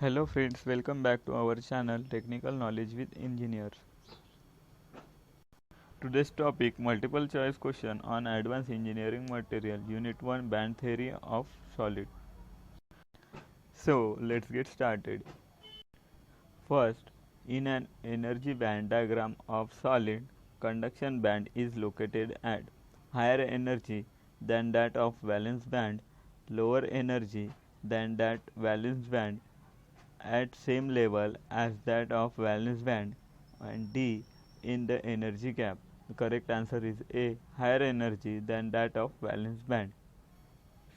Hello friends, welcome back to our channel Technical Knowledge with Engineers. Today's topic multiple choice question on advanced engineering material unit 1 band theory of solid. So, let's get started. First, in an energy band diagram of solid, conduction band is located at higher energy than that of valence band, lower energy than that valence band, at same level as that of valence band, and D in the energy gap. The correct answer is A, higher energy than that of valence band.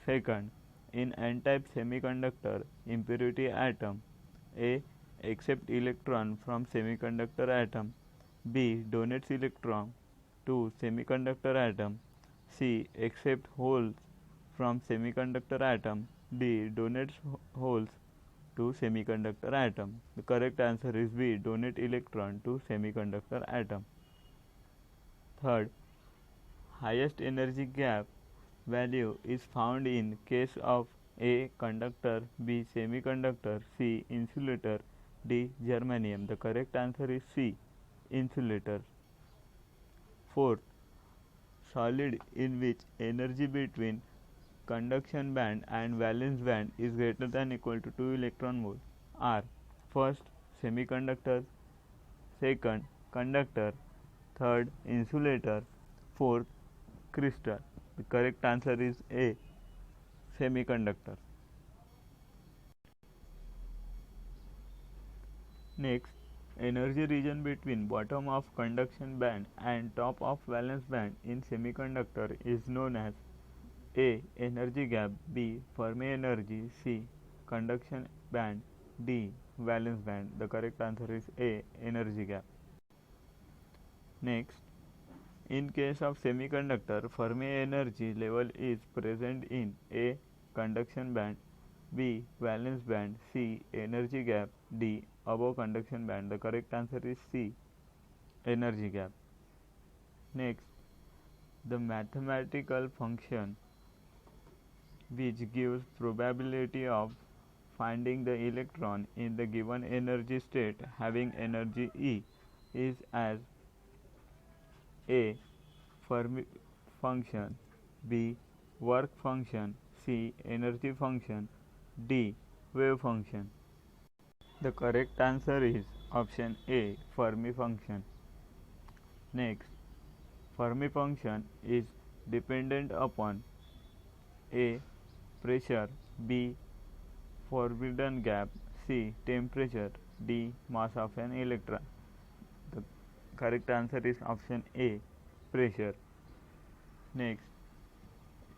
Second, in n-type semiconductor impurity atom, A accept electron from semiconductor atom, B donates electron to semiconductor atom, C accept holes from semiconductor atom, D donates holes to semiconductor atom. The correct answer is B, donate electron to semiconductor atom. Third, highest energy gap value is found in case of A conductor, B semiconductor, C insulator, D germanium. The correct answer is C, insulator. Fourth, solid in which energy between conduction band and valence band is greater than equal to 2 electron volt are first semiconductor, second conductor, third insulator, fourth crystal. The correct answer is A, semiconductor. Next, energy region between bottom of conduction band and top of valence band in semiconductor is known as A. Energy gap, B. Fermi energy, C. Conduction band, D. Valence band. The correct answer is A. Energy gap. Next, in case of semiconductor, Fermi energy level is present in A. Conduction band, B. Valence band, C. Energy gap, D. Above conduction band. The correct answer is C. Energy gap. Next, the mathematical function which gives probability of finding the electron in the given energy state having energy E is as A. Fermi function, B. Work function, C. Energy function, D. Wave function. The correct answer is option A. Fermi function. Next, Fermi function is dependent upon A. Pressure, B. Forbidden gap, C. Temperature, D. Mass of an electron. The correct answer is option A. Pressure. Next,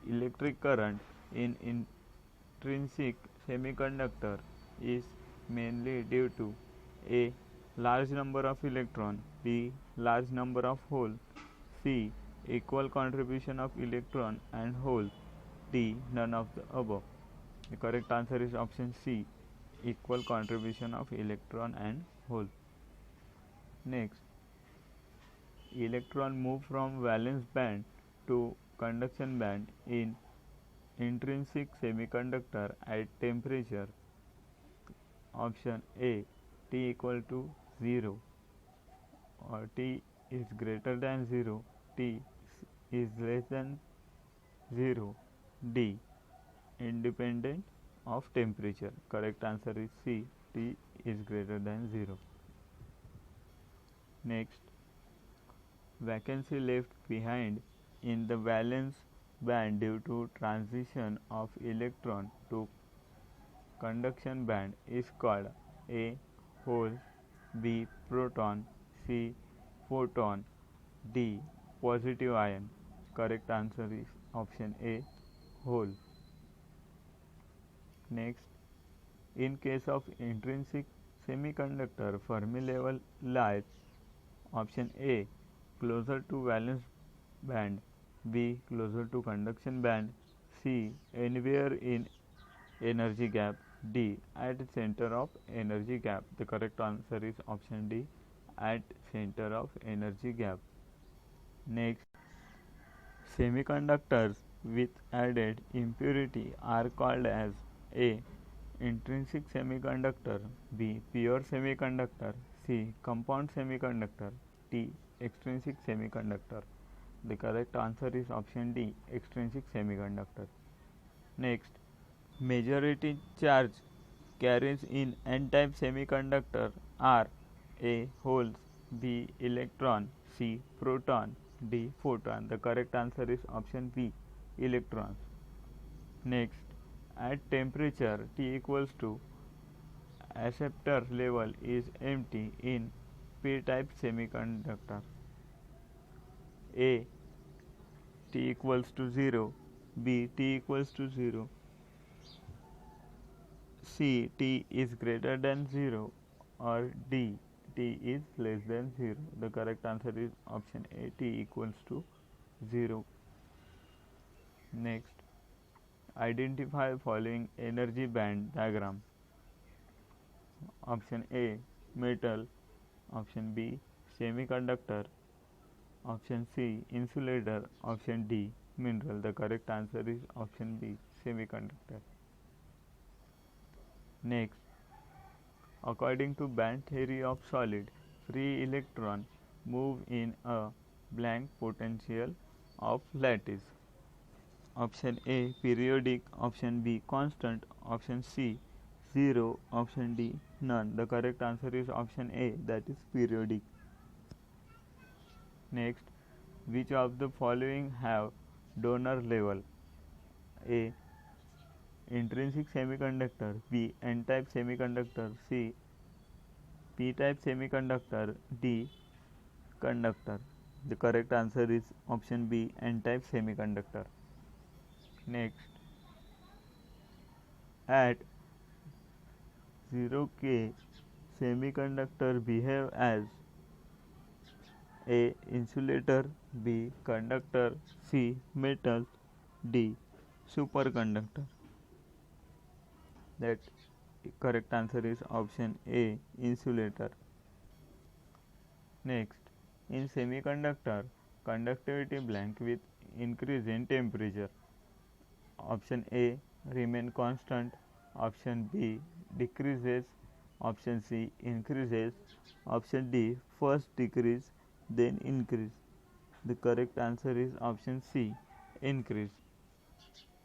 electric current in intrinsic semiconductor is mainly due to A. Large number of electron, B. Large number of hole, C. Equal contribution of electron and hole, D. None of the above. The correct answer is option C, equal contribution of electron and hole. Next, electron move from valence band to conduction band in intrinsic semiconductor at temperature. Option A, T equal to 0 or T is greater than 0, T is less than 0, D independent of temperature. Correct answer is C, T is greater than 0. Next, vacancy left behind in the valence band due to transition of electron to conduction band is called A. Hole, B. Proton, C. Photon, D. Positive ion. Correct answer is option A. Hole. Next, in case of intrinsic semiconductor, Fermi level lies option A closer to valence band, B closer to conduction band, C anywhere in energy gap, D at center of energy gap. The correct answer is option D, at center of energy gap. Next, semiconductors with added impurity are called as A. intrinsic semiconductor, B. Pure semiconductor, C. Compound semiconductor, D. Extrinsic semiconductor. The correct answer is option D. Extrinsic semiconductor. Next, majority charge carries in n-type semiconductor are A. Holes, B. Electron, C. Proton, D. Photon. The correct answer is option B. Electrons. Next, at temperature T equals to acceptor level is empty in p-type semiconductor. A. T equals to 0, B. T equals to 0, C. T is greater than 0, or D. T is less than 0. The correct answer is option A. T equals to 0. Next, identify following energy band diagram. Option A. Metal. Option B. Semiconductor. Option C. Insulator. Option D. Mineral. The correct answer is option B. Semiconductor. Next, according to band theory of solid, free electron move in a blank potential of lattice. Option A. Periodic. Option B. Constant. Option C. 0. Option D. None. The correct answer is option A, that is periodic. Next, which of the following have donor level? A. Intrinsic semiconductor, B. N-type semiconductor, C. P-type semiconductor, D. Conductor. The correct answer is option B. N-type semiconductor. Next, at 0K semiconductor behave as A. Insulator, B. Conductor, C. Metal, D. Superconductor. That correct answer is option A. Insulator. Next, in semiconductor, conductivity blank with increase in temperature. Option A. Remain constant. Option B. Decreases. Option C. Increases. Option D. First decrease then increase. The correct answer is option C. Increase.